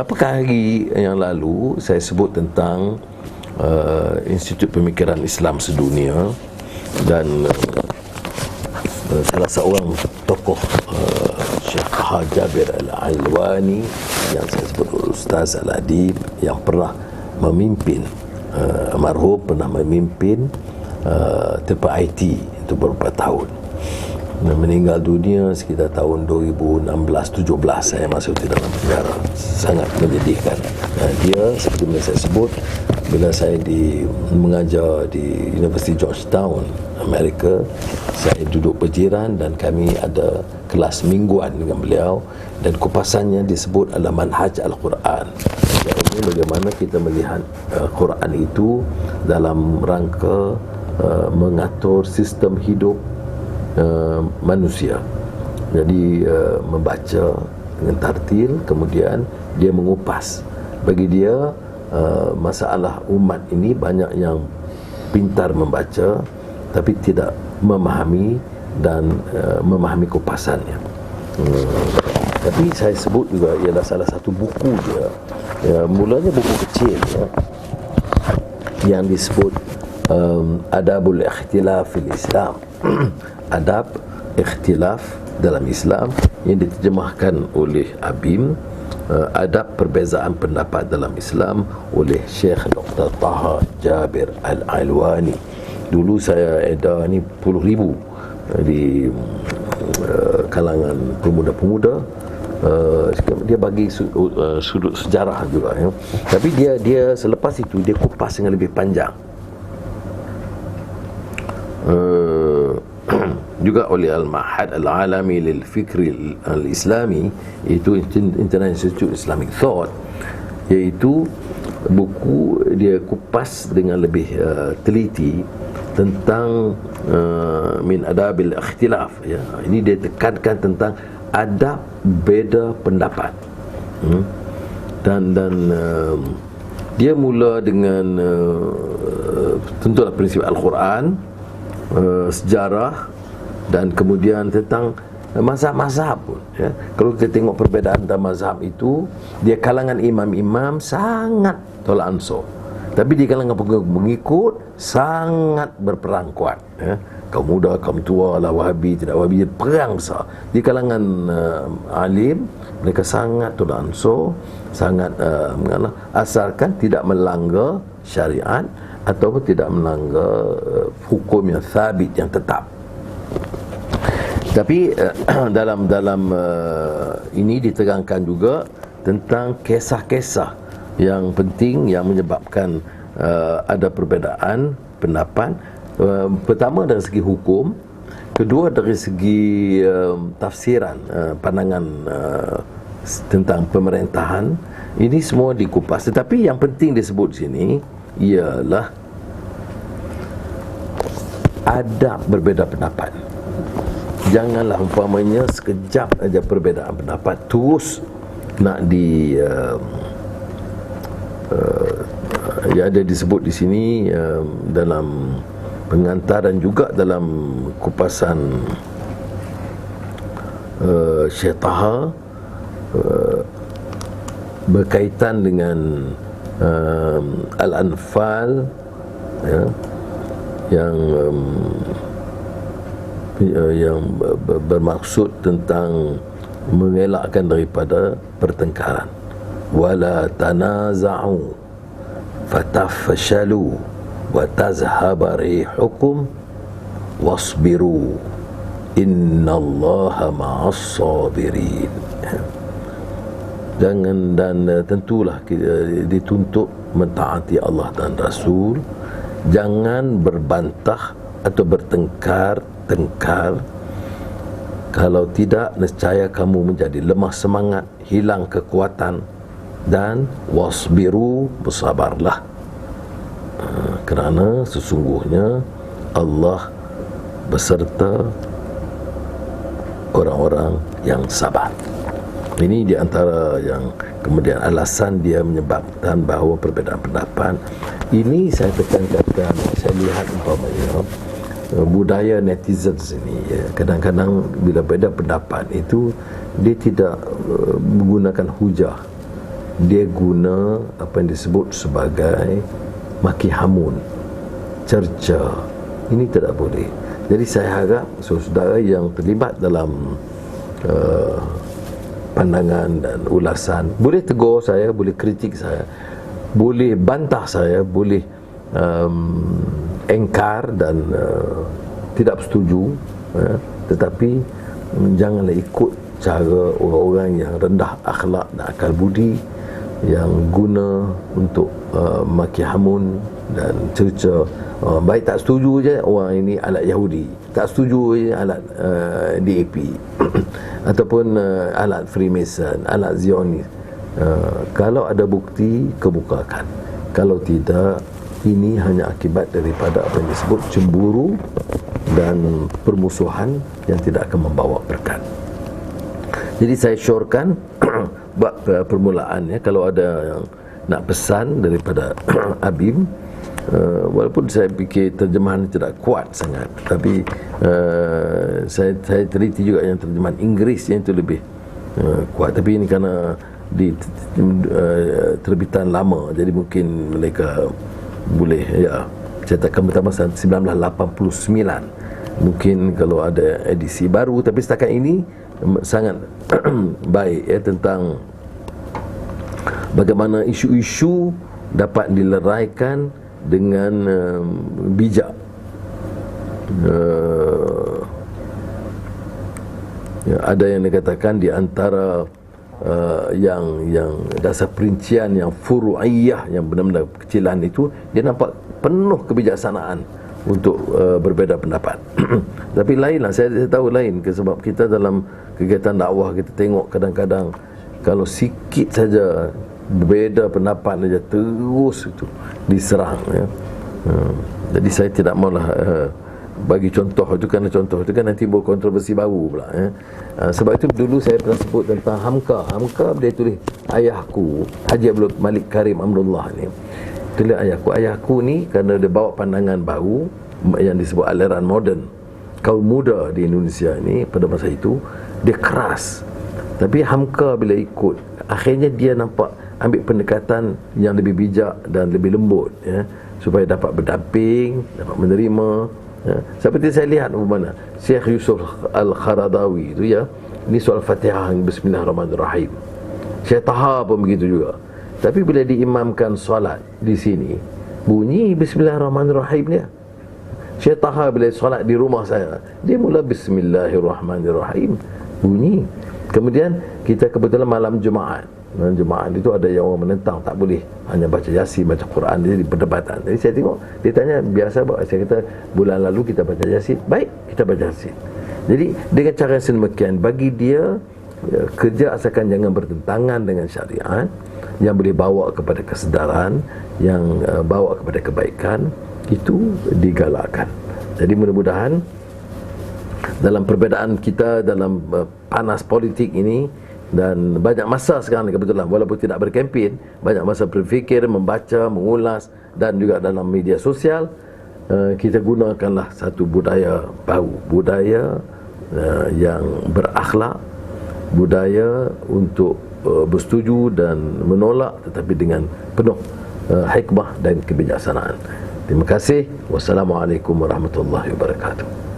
Beberapa hari yang lalu saya sebut tentang Institut Pemikiran Islam Sedunia, dan salah seorang tokoh Syekh Jabir Al-Alwani yang saya sebut Ustaz Al-Adib, yang pernah memimpin almarhum pernah memimpin tempat IT itu beberapa tahun, meninggal dunia sekitar tahun 2016-17. Saya masuk di dalam penjara. Sangat menyedihkan. Dia seperti yang saya sebut, bila saya mengajar di University Georgetown, Amerika, saya duduk berjiran dan kami ada kelas mingguan dengan beliau, dan kupasannya disebut adalah manhaj Al-Quran. Ini bagaimana kita melihat Quran itu dalam rangka mengatur sistem hidup manusia. Jadi membaca dengan tartil, kemudian dia mengupas. Bagi dia masalah umat ini banyak yang pintar membaca tapi tidak memahami dan memahami kupasannya. Tapi saya sebut juga ialah salah satu buku dia. Mulanya buku kecil yang disebut Adabul Ikhtilaf fil Islam. Adab ikhtilaf dalam Islam, yang diterjemahkan oleh Abim. Adab perbezaan pendapat dalam Islam oleh Syekh Dr. Taha Jabir Al-Alwani. Dulu saya edar ni puluh ribu di kalangan pemuda-pemuda. Dia bagi sudut sejarah juga, ya. Tapi dia selepas itu dia kupas dengan lebih panjang. Juga oleh Al-Ma'had Al-Alami lil Fikri Al-Islami, iaitu International Institute Islamic Thought, iaitu buku dia kupas dengan lebih teliti tentang min adabil ikhtilaf, ya. Ini dia tekankan tentang adab beza pendapat, dan dia mula dengan tentulah prinsip Al-Quran, sejarah, dan kemudian tentang mazhab-mazhab pun, ya. Kalau kita tengok perbezaan dalam mazhab itu, dia kalangan imam-imam sangat tolak ansur, tapi di kalangan pengikut sangat berperang kuat, ya. Kaum muda, kaum tua, lah Wahabi, tidak Wahabi, perang besar. Di kalangan alim, mereka sangat tolak ansur, sangat asalkan tidak melanggar syariat ataupun tidak melanggar hukum yang sabit, yang tetap. Tapi dalam ini diterangkan juga tentang kisah-kisah yang penting yang menyebabkan ada perbezaan pendapat. Pertama dari segi hukum, kedua dari segi tafsiran, pandangan tentang pemerintahan. Ini semua dikupas. Tetapi yang penting disebut sini ialah adab berbeza pendapat. Janganlah umpamanya sekejap aja perbezaan pendapat terus nak ya ada disebut di sini dalam pengantar dan juga dalam kupasan Syekh Taha berkaitan dengan Al-Anfal, ya, yang bermaksud tentang mengelakkan daripada pertengkaran. Wala tanaza'u fatafshalu wa tazhaba rihukum wasbiru innallaha ma'as sabirin. Jangan, dan tentulah kita dituntut mentaati Allah dan Rasul. Jangan berbantah atau bertengkar. Kalau tidak, nescaya kamu menjadi lemah semangat, hilang kekuatan, dan wasbiru, bersabarlah, kerana sesungguhnya Allah beserta orang-orang yang sabar. Ini di antara yang kemudian alasan dia menyebabkan bahawa perbezaan pendapat ini, saya tekankan, saya lihat umpamanya budaya netizen ini, ya, kadang-kadang bila beda pendapat itu dia tidak menggunakan hujah, dia guna apa yang disebut sebagai maki hamun, cerca. Ini tidak boleh. Jadi saya harap saudara yang terlibat dalam pandangan dan ulasan boleh tegur saya, boleh kritik saya, boleh bantah saya, boleh engkar dan tidak bersetuju, tetapi janganlah ikut cara orang-orang yang rendah akhlak dan akal budi, yang guna untuk maki hamun dan cerca. Baik tak setuju je orang ini alat Yahudi, tak setuju je alat DAP ataupun alat Freemason, alat Zionis. Kalau ada bukti, kemukakan. Kalau tidak, ini hanya akibat daripada apa yang disebut cemburu dan permusuhan yang tidak akan membawa berkat. Jadi saya syorkan buat permulaan, ya, kalau ada yang nak pesan daripada Abim, walaupun saya fikir terjemahan tidak kuat sangat, tapi saya teliti juga yang terjemahan Inggeris yang itu lebih kuat. Tapi ini kerana di terbitan lama, jadi mungkin mereka boleh, ya, cetakan pertama 1989. Mungkin kalau ada edisi baru, tapi setakat ini sangat baik, ya, tentang bagaimana isu-isu dapat dileraikan dengan bijak. Ya, ada yang dikatakan di antara yang dasar perincian yang furu'iyah, yang benar-benar kecilan itu, dia nampak penuh kebijaksanaan untuk berbeza pendapat. Tapi lainlah, saya tahu lain, sebab kita dalam kegiatan dakwah kita tengok kadang-kadang kalau sikit saja berbeza pendapat saja terus itu diserang, ya. Jadi saya tidak maulah bagi contoh itu, kerana contoh itu kan nanti timbul kontroversi baru pula, ya. Sebab itu dulu saya pernah sebut tentang Hamka dia tulis ayahku Haji Abdul Malik Karim Amrullah ni. Tulis ayahku ni kerana dia bawa pandangan baru yang disebut aliran moden. Kaum muda di Indonesia ni pada masa itu dia keras, tapi Hamka bila ikut, akhirnya dia nampak ambil pendekatan yang lebih bijak dan lebih lembut, ya, supaya dapat berdamping, dapat menerima, ya. Seperti saya lihat bagaimana Syekh Yusuf Al-Kharadawi itu, ya, ini soal Fatihah Bismillahirrahmanirrahim. Syekh Taha pun begitu juga. Tapi bila diimamkan solat di sini, bunyi Bismillahirrahmanirrahim dia. Syekh Taha bila solat di rumah saya, dia mula Bismillahirrahmanirrahim, bunyi. Kemudian kita kebetulan malam Jumaat itu ada yang orang menentang tak boleh hanya baca Yasin, baca Quran, jadi perdebatan. Jadi saya tengok, dia tanya biasa, saya kata bulan lalu kita baca Yasin, baik, kita baca Yasin. Jadi dengan cara yang sedemikian, bagi dia, ya, kerja asalkan jangan bertentangan dengan syariat, yang boleh bawa kepada kesedaran, yang bawa kepada kebaikan, itu digalakkan. Jadi mudah-mudahan dalam perbezaan kita dalam panas politik ini, dan banyak masa sekarang kebetulan, walaupun tidak berkempen, banyak masa berfikir, membaca, mengulas, dan juga dalam media sosial, kita gunakanlah satu budaya baru, budaya yang berakhlak, budaya untuk bersetuju dan menolak, tetapi dengan penuh hikmah dan kebijaksanaan. Terima kasih. Wassalamualaikum warahmatullahi wabarakatuh.